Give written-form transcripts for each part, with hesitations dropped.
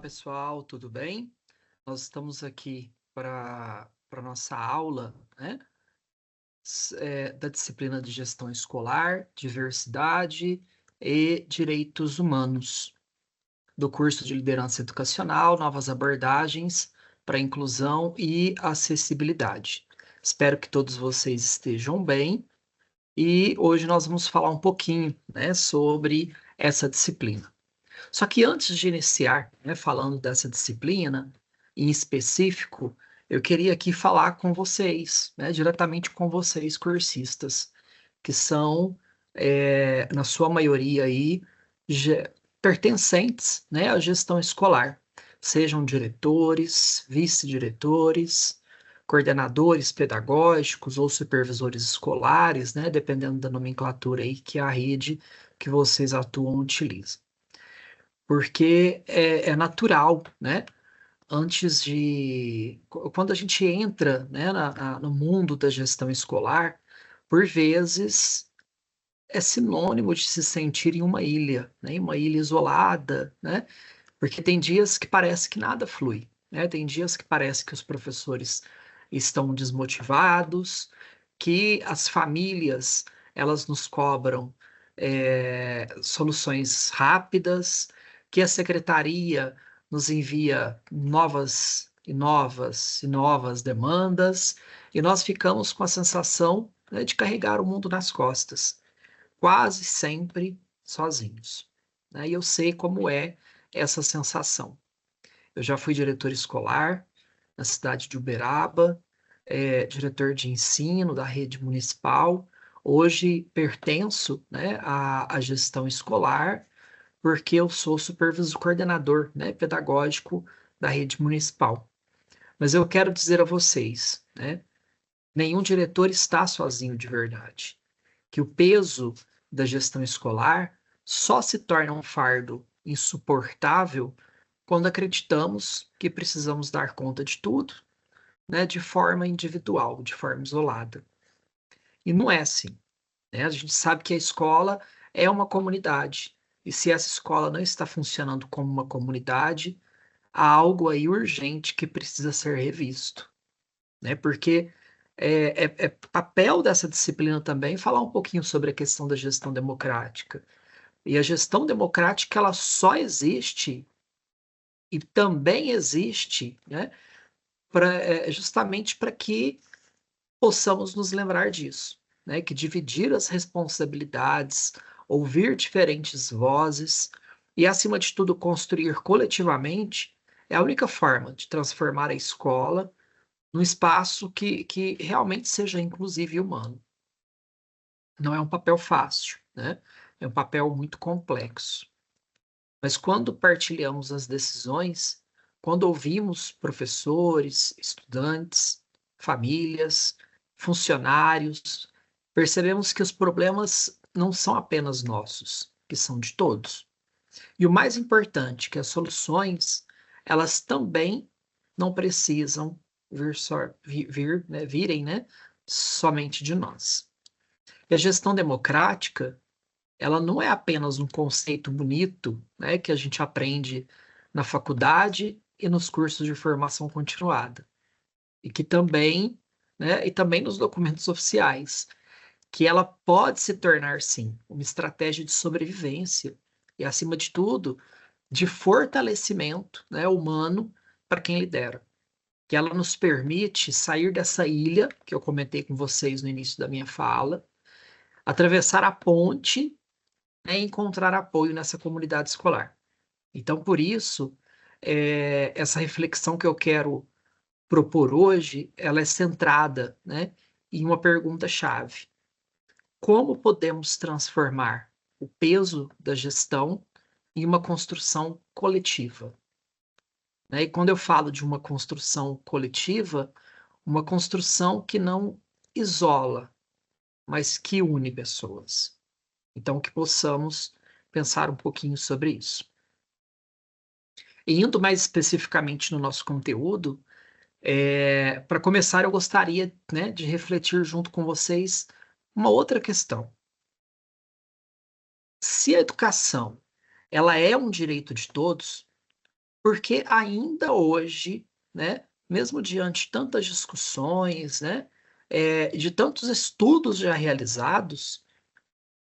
Pessoal, tudo bem? Nós estamos aqui para nossa aula, né, da disciplina de gestão escolar, diversidade e direitos humanos, do curso de liderança educacional, novas abordagens para inclusão e acessibilidade. Espero que todos vocês estejam bem e hoje nós vamos falar um pouquinho, né, sobre essa disciplina. Só que antes de iniciar, né, falando dessa disciplina em específico, eu queria aqui falar com vocês, né, diretamente com vocês, cursistas, que são, na sua maioria aí, ge- pertencentes, né, à gestão escolar, sejam diretores, vice-diretores, coordenadores pedagógicos ou supervisores escolares, né, dependendo da nomenclatura aí que a rede que vocês atuam utiliza, porque é natural, né? Quando a gente entra, né, no mundo da gestão escolar, por vezes é sinônimo de se sentir em uma ilha, né, em uma ilha isolada, né? Porque tem dias que parece que nada flui, né? Tem dias que parece que os professores estão desmotivados, que as famílias elas nos cobram soluções rápidas, que a secretaria nos envia novas e novas e novas demandas, e nós ficamos com a sensação, né, de carregar o mundo nas costas, quase sempre sozinhos, né? E eu sei como é essa sensação. Eu já fui diretor escolar na cidade de Uberaba, diretor de ensino da rede municipal. Hoje pertenço, né, à gestão escolar, porque eu sou supervisor coordenador, né, pedagógico da rede municipal. Mas eu quero dizer a vocês, né, nenhum diretor está sozinho de verdade, que o peso da gestão escolar só se torna um fardo insuportável quando acreditamos que precisamos dar conta de tudo, né, de forma individual, de forma isolada. E não é assim, né? A gente sabe que a escola é uma comunidade. E se essa escola não está funcionando como uma comunidade, há algo aí urgente que precisa ser revisto, né? Porque é papel dessa disciplina também falar um pouquinho sobre a questão da gestão democrática. E a gestão democrática ela só existe e também existe, né, justamente para que possamos nos lembrar disso, né, que dividir as responsabilidades, ouvir diferentes vozes e, acima de tudo, construir coletivamente é a única forma de transformar a escola num espaço que realmente seja inclusivo e humano. Não é um papel fácil, né? É um papel muito complexo. Mas quando partilhamos as decisões, quando ouvimos professores, estudantes, famílias, funcionários, percebemos que os problemas não são apenas nossos, que são de todos. E o mais importante, que as soluções, elas também não precisam virem, né, somente de nós. E a gestão democrática, ela não é apenas um conceito bonito, né, que a gente aprende na faculdade e nos cursos de formação continuada, e que também, né, e também nos documentos oficiais, que ela pode se tornar, sim, uma estratégia de sobrevivência e, acima de tudo, de fortalecimento, né, humano para quem lidera. Que ela nos permite sair dessa ilha que eu comentei com vocês no início da minha fala, atravessar a ponte, né, encontrar apoio nessa comunidade escolar. Então, por isso, essa reflexão que eu quero propor hoje, ela é centrada, né, em uma pergunta-chave. Como podemos transformar o peso da gestão em uma construção coletiva? Né? E quando eu falo de uma construção coletiva, uma construção que não isola, mas que une pessoas. Então, que possamos pensar um pouquinho sobre isso. E indo mais especificamente no nosso conteúdo, para começar, eu gostaria, né, de refletir junto com vocês uma outra questão. Se a educação ela é um direito de todos, Porque ainda hoje, né, mesmo diante de tantas discussões, né, de tantos estudos já realizados,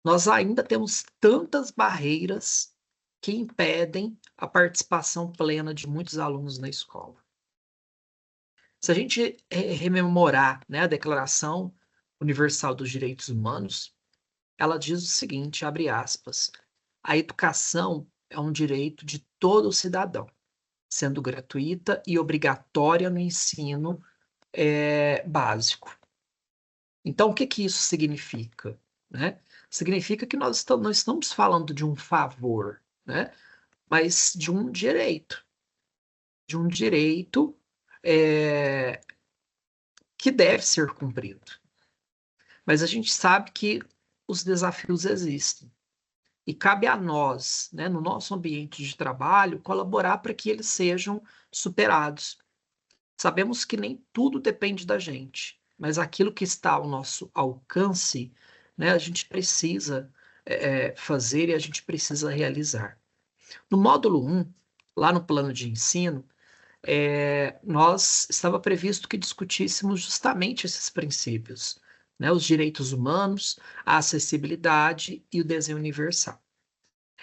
nós ainda temos tantas barreiras que impedem a participação plena de muitos alunos na escola. Se a gente rememorar, né, a Declaração Universal dos Direitos Humanos, ela diz o seguinte, abre aspas: "A educação é um direito de todo cidadão, sendo gratuita e obrigatória no ensino, básico". Então o que que isso significa, né? Significa que nós não estamos falando de um favor, né, mas de um direito, eh, que deve ser cumprido. Mas a gente sabe que os desafios existem. E cabe a nós, né, no nosso ambiente de trabalho, colaborar para que eles sejam superados. Sabemos que nem tudo depende da gente, mas aquilo que está ao nosso alcance, né, a gente precisa fazer e a gente precisa realizar. No módulo 1, lá no plano de ensino, nós estava previsto que discutíssemos justamente esses princípios, né, os direitos humanos, a acessibilidade e o desenho universal.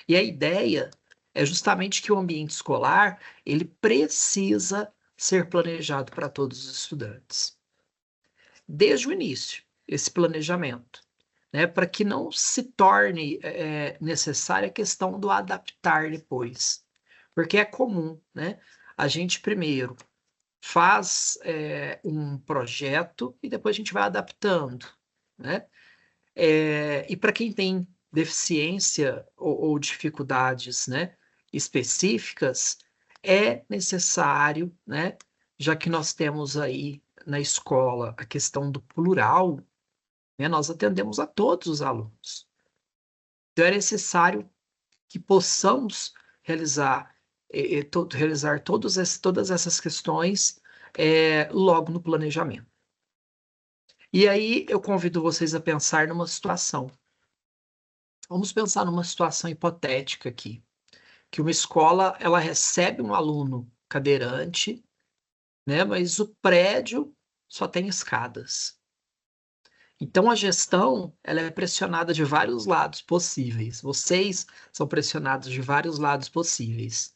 E a ideia é justamente que o ambiente escolar, ele precisa ser planejado para todos os estudantes. Desde o início, esse planejamento, né, para que não se torne necessária a questão do adaptar depois. Porque é comum, né? A gente primeiro faz um projeto e depois a gente vai adaptando, né? E para quem tem deficiência ou dificuldades, né, específicas, é necessário, né, já que nós temos aí na escola a questão do plural, né, nós atendemos a todos os alunos. Então é necessário que possamos realizar, realizar todas essas questões logo no planejamento. E aí eu convido vocês a pensar numa situação. Vamos pensar numa situação hipotética aqui, que uma escola ela recebe um aluno cadeirante, né, mas o prédio só tem escadas. Então a gestão ela é pressionada de vários lados possíveis. Vocês são pressionados de vários lados possíveis.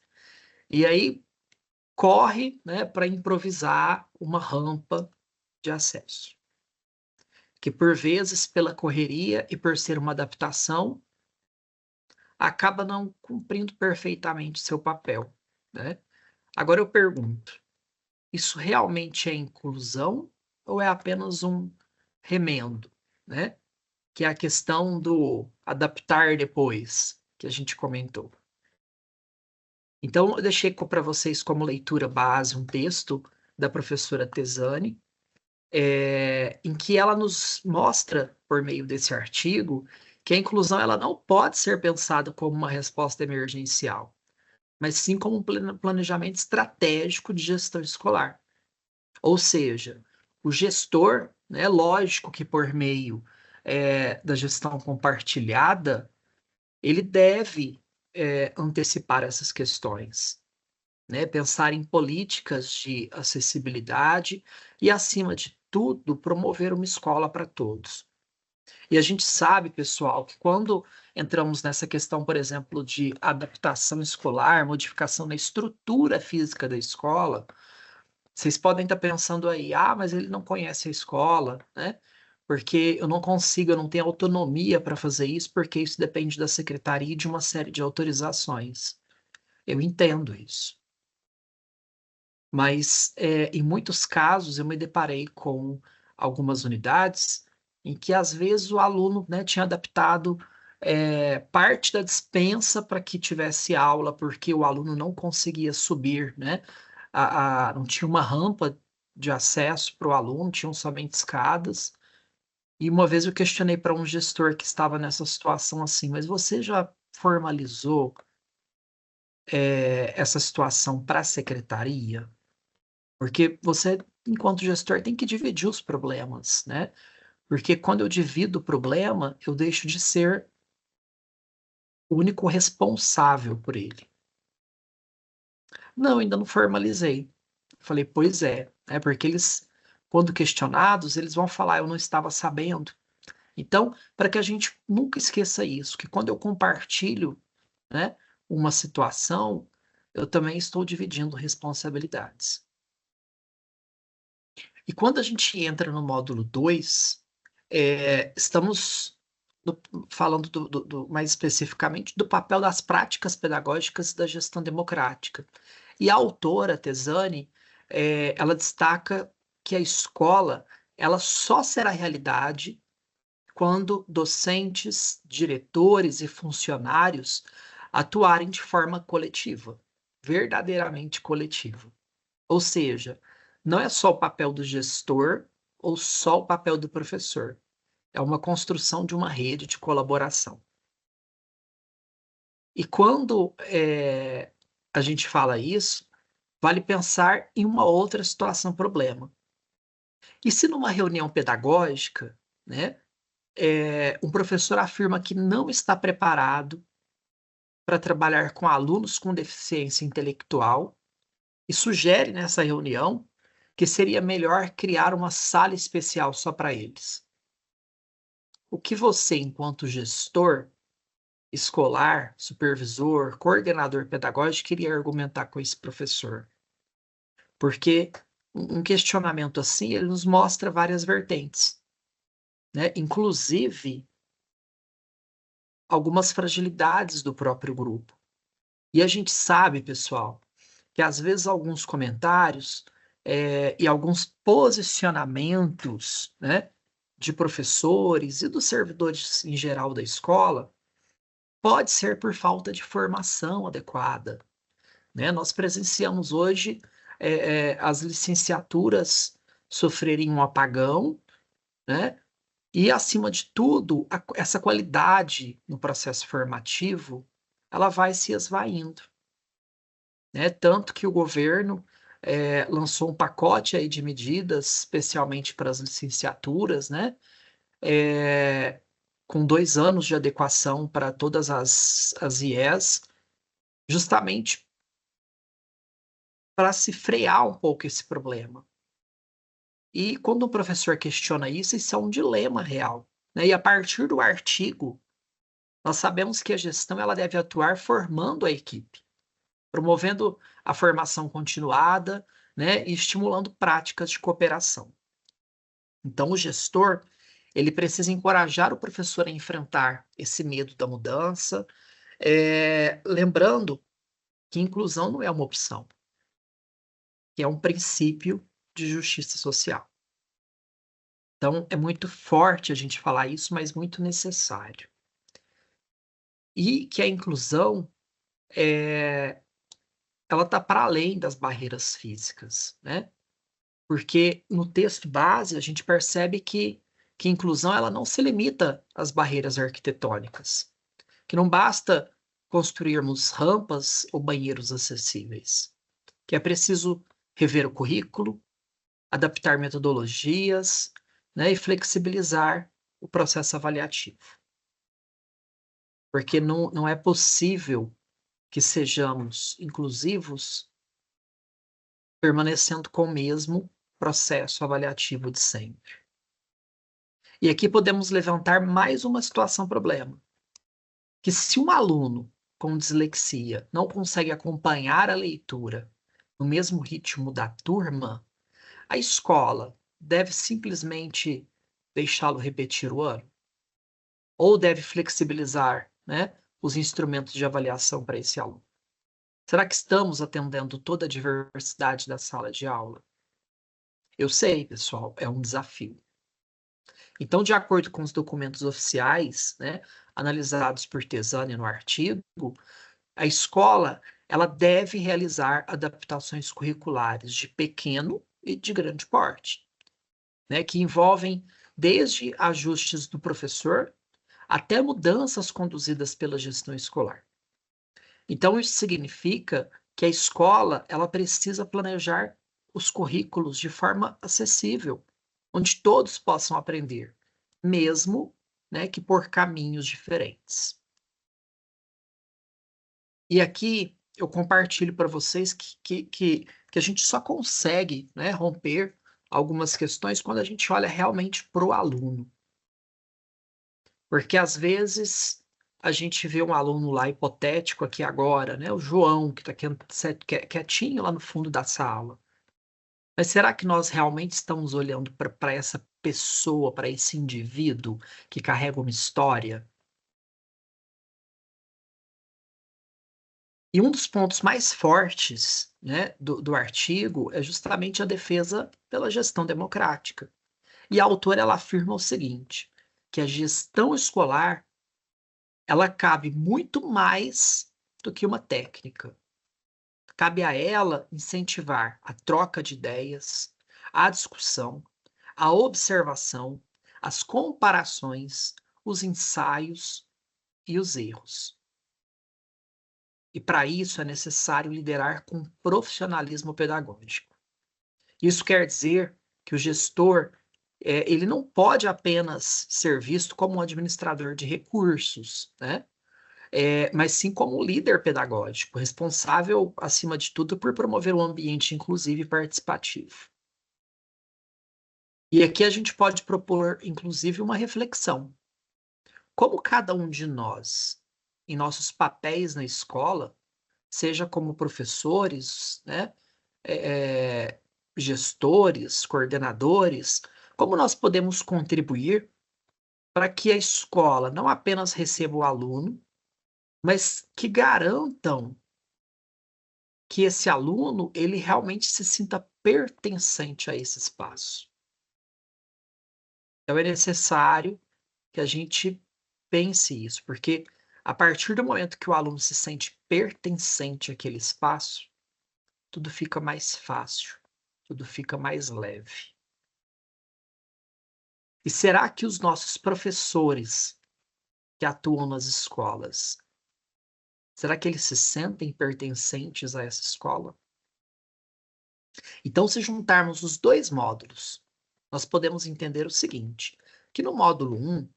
E aí corre, né, para improvisar uma rampa de acesso, que por vezes pela correria e por ser uma adaptação acaba não cumprindo perfeitamente seu papel, né. Agora eu pergunto, isso realmente é inclusão ou é apenas um remendo, né, que é a questão do adaptar depois, que a gente comentou. Então eu deixei para vocês como leitura base um texto da professora Tesani, em que ela nos mostra, por meio desse artigo, que a inclusão ela não pode ser pensada como uma resposta emergencial, mas sim como um planejamento estratégico de gestão escolar. Ou seja, o gestor, né, lógico que por meio da gestão compartilhada, ele deve antecipar essas questões, né, pensar em políticas de acessibilidade e, acima de tudo, promover uma escola para todos. E a gente sabe, pessoal, que quando entramos nessa questão, por exemplo, de adaptação escolar, modificação na estrutura física da escola, vocês podem estar pensando aí, ah, mas ele não conhece a escola, né? Porque eu não consigo, eu não tenho autonomia para fazer isso, porque isso depende da secretaria e de uma série de autorizações. Eu entendo isso. Mas, em muitos casos, eu me deparei com algumas unidades em que, às vezes, o aluno, né, tinha adaptado, parte da dispensa para que tivesse aula, porque o aluno não conseguia subir, né, não tinha uma rampa de acesso para o aluno, tinham somente escadas. E uma vez eu questionei para um gestor que estava nessa situação assim: "Mas você já formalizou, essa situação para a secretaria?" Porque você, enquanto gestor, tem que dividir os problemas, né? Porque quando eu divido o problema, eu deixo de ser o único responsável por ele. Não, ainda não formalizei. Falei, pois é porque eles, quando questionados, eles vão falar, eu não estava sabendo. Então, para que a gente nunca esqueça isso, que quando eu compartilho, né, uma situação, eu também estou dividindo responsabilidades. E quando a gente entra no módulo 2, estamos falando mais especificamente do papel das práticas pedagógicas da gestão democrática. E a autora, Tesani, ela destaca que a escola ela só será realidade quando docentes, diretores e funcionários atuarem de forma coletiva, verdadeiramente coletiva. Ou seja, não é só o papel do gestor ou só o papel do professor. É uma construção de uma rede de colaboração. E quando a gente fala isso, vale pensar em uma outra situação problema. E se numa reunião pedagógica, né, um professor afirma que não está preparado para trabalhar com alunos com deficiência intelectual e sugere nessa reunião que seria melhor criar uma sala especial só para eles. O que você, enquanto gestor escolar, supervisor, coordenador pedagógico, queria argumentar com esse professor? Porque um questionamento assim, ele nos mostra várias vertentes, né? Inclusive algumas fragilidades do próprio grupo. E a gente sabe, pessoal, que às vezes alguns comentários e alguns posicionamentos, né, de professores e dos servidores em geral da escola pode ser por falta de formação adequada, né? Nós presenciamos hoje as licenciaturas sofrerem um apagão, né? E, acima de tudo, essa qualidade no processo formativo, ela vai se esvaindo, né? Tanto que o governo lançou um pacote aí de medidas, especialmente para as licenciaturas, né? Com 2 anos de adequação para todas as IES, justamente para se frear um pouco esse problema. E quando o professor questiona isso, isso é um dilema real, né? E a partir do artigo, nós sabemos que a gestão ela deve atuar formando a equipe, promovendo a formação continuada, né, e estimulando práticas de cooperação. Então, o gestor ele precisa encorajar o professor a enfrentar esse medo da mudança, lembrando que inclusão não é uma opção, que é um princípio de justiça social. Então, é muito forte a gente falar isso, mas muito necessário. E que a inclusão, ela está para além das barreiras físicas, né? Porque no texto base a gente percebe que inclusão ela não se limita às barreiras arquitetônicas, que não basta construirmos rampas ou banheiros acessíveis, que é preciso rever o currículo, adaptar metodologias, né, e flexibilizar o processo avaliativo. Porque não é possível que sejamos inclusivos permanecendo com o mesmo processo avaliativo de sempre. E aqui podemos levantar mais uma situação problema, que se um aluno com dislexia não consegue acompanhar a leitura no mesmo ritmo da turma, a escola deve simplesmente deixá-lo repetir o ano? Ou deve flexibilizar, né, os instrumentos de avaliação para esse aluno? Será que estamos atendendo toda a diversidade da sala de aula? Eu sei, pessoal, é um desafio. Então, de acordo com os documentos oficiais, né, analisados por Tesani no artigo, a escola ela deve realizar adaptações curriculares de pequeno e de grande porte, né, que envolvem desde ajustes do professor até mudanças conduzidas pela gestão escolar. Então, isso significa que a escola ela precisa planejar os currículos de forma acessível, onde todos possam aprender, mesmo, né, que por caminhos diferentes. E aqui eu compartilho para vocês que a gente só consegue, né, romper algumas questões quando a gente olha realmente para o aluno. Porque às vezes a gente vê um aluno lá hipotético aqui agora, né, o João, que está quietinho lá no fundo da sala. Mas será que nós realmente estamos olhando para essa pessoa, para esse indivíduo que carrega uma história? E um dos pontos mais fortes, né, do artigo é justamente a defesa pela gestão democrática. E a autora ela afirma o seguinte, que a gestão escolar ela cabe muito mais do que uma técnica. Cabe a ela incentivar a troca de ideias, a discussão, a observação, as comparações, os ensaios e os erros. E para isso é necessário liderar com profissionalismo pedagógico. Isso quer dizer que o gestor ele não pode apenas ser visto como um administrador de recursos, né? Mas sim como um líder pedagógico, responsável, acima de tudo, por promover um ambiente inclusivo e participativo. E aqui a gente pode propor, inclusive, uma reflexão. Como cada um de nós, em nossos papéis na escola, seja como professores, né, eh, gestores, coordenadores, como nós podemos contribuir para que a escola não apenas receba o aluno, mas que garantam que esse aluno ele realmente se sinta pertencente a esse espaço. Então é necessário que a gente pense isso, porque a partir do momento que o aluno se sente pertencente àquele espaço, tudo fica mais fácil, tudo fica mais leve. E será que os nossos professores que atuam nas escolas, será que eles se sentem pertencentes a essa escola? Então, se juntarmos os dois módulos, nós podemos entender o seguinte, que no módulo 1,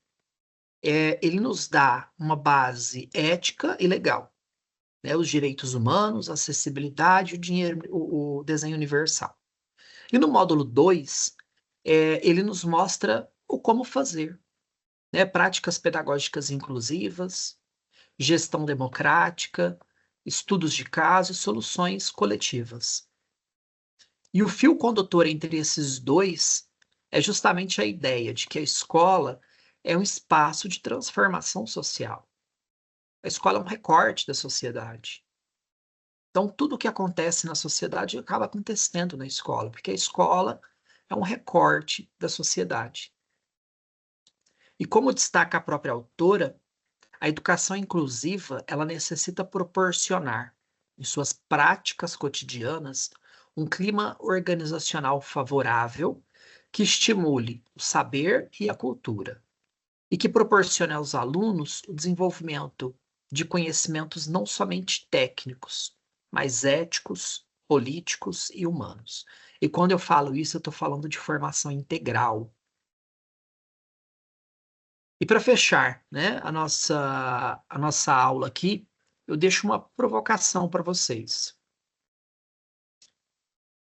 ele nos dá uma base ética e legal, né, os direitos humanos, a acessibilidade, o desenho universal. E no módulo 2, ele nos mostra o como fazer, né, práticas pedagógicas inclusivas, gestão democrática, estudos de caso e soluções coletivas. E o fio condutor entre esses dois é justamente a ideia de que a escola é um espaço de transformação social. A escola é um recorte da sociedade. Então, tudo o que acontece na sociedade acaba acontecendo na escola, porque a escola é um recorte da sociedade. E como destaca a própria autora, a educação inclusiva, ela necessita proporcionar, em suas práticas cotidianas, um clima organizacional favorável que estimule o saber e a cultura e que proporcione aos alunos o desenvolvimento de conhecimentos não somente técnicos, mas éticos, políticos e humanos. E quando eu falo isso, eu estou falando de formação integral. E para fechar, né, a nossa aula aqui, eu deixo uma provocação para vocês.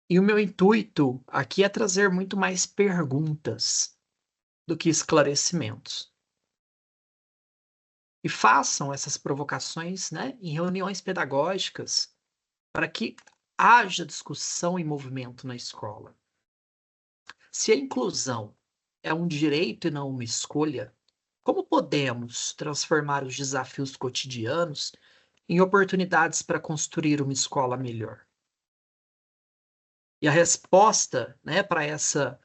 E o meu intuito aqui é trazer muito mais perguntas do que esclarecimentos. E façam essas provocações, né, em reuniões pedagógicas, para que haja discussão e movimento na escola. Se a inclusão é um direito e não uma escolha, como podemos transformar os desafios cotidianos em oportunidades para construir uma escola melhor? E a resposta, né, para essa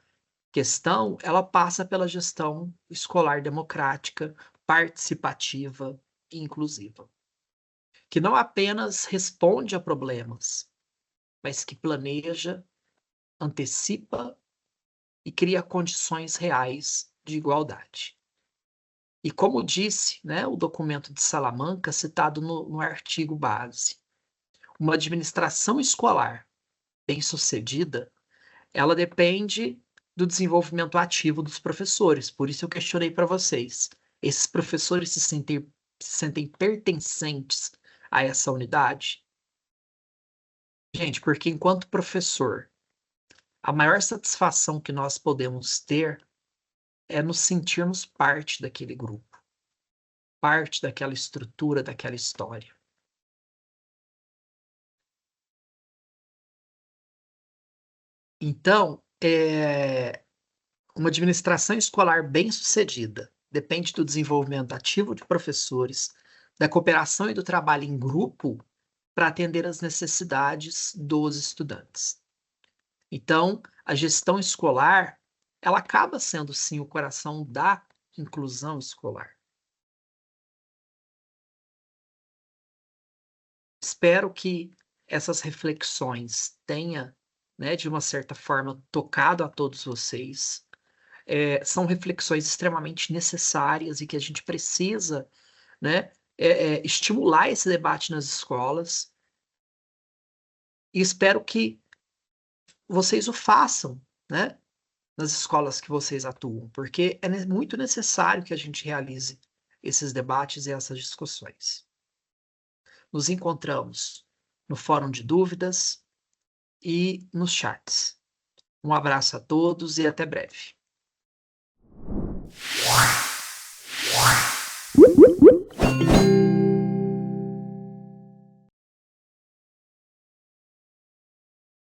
questão, ela passa pela gestão escolar democrática, participativa e inclusiva, que não apenas responde a problemas, mas que planeja, antecipa e cria condições reais de igualdade. E como disse, né, o documento de Salamanca, citado no artigo base, uma administração escolar bem-sucedida, ela depende do desenvolvimento ativo dos professores. Por isso eu questionei para vocês. Esses professores se sentem pertencentes a essa unidade? Gente, porque enquanto professor, a maior satisfação que nós podemos ter é nos sentirmos parte daquele grupo, parte daquela estrutura, daquela história. Então, uma administração escolar bem-sucedida depende do desenvolvimento ativo de professores, da cooperação e do trabalho em grupo para atender às necessidades dos estudantes. Então, a gestão escolar, ela acaba sendo sim o coração da inclusão escolar. Espero que essas reflexões tenha, né, de uma certa forma, tocado a todos vocês. São reflexões extremamente necessárias e que a gente precisa, né, estimular esse debate nas escolas. E espero que vocês o façam, né, nas escolas que vocês atuam, porque é muito necessário que a gente realize esses debates e essas discussões. Nos encontramos no Fórum de Dúvidas e nos chats. Um abraço a todos e até breve.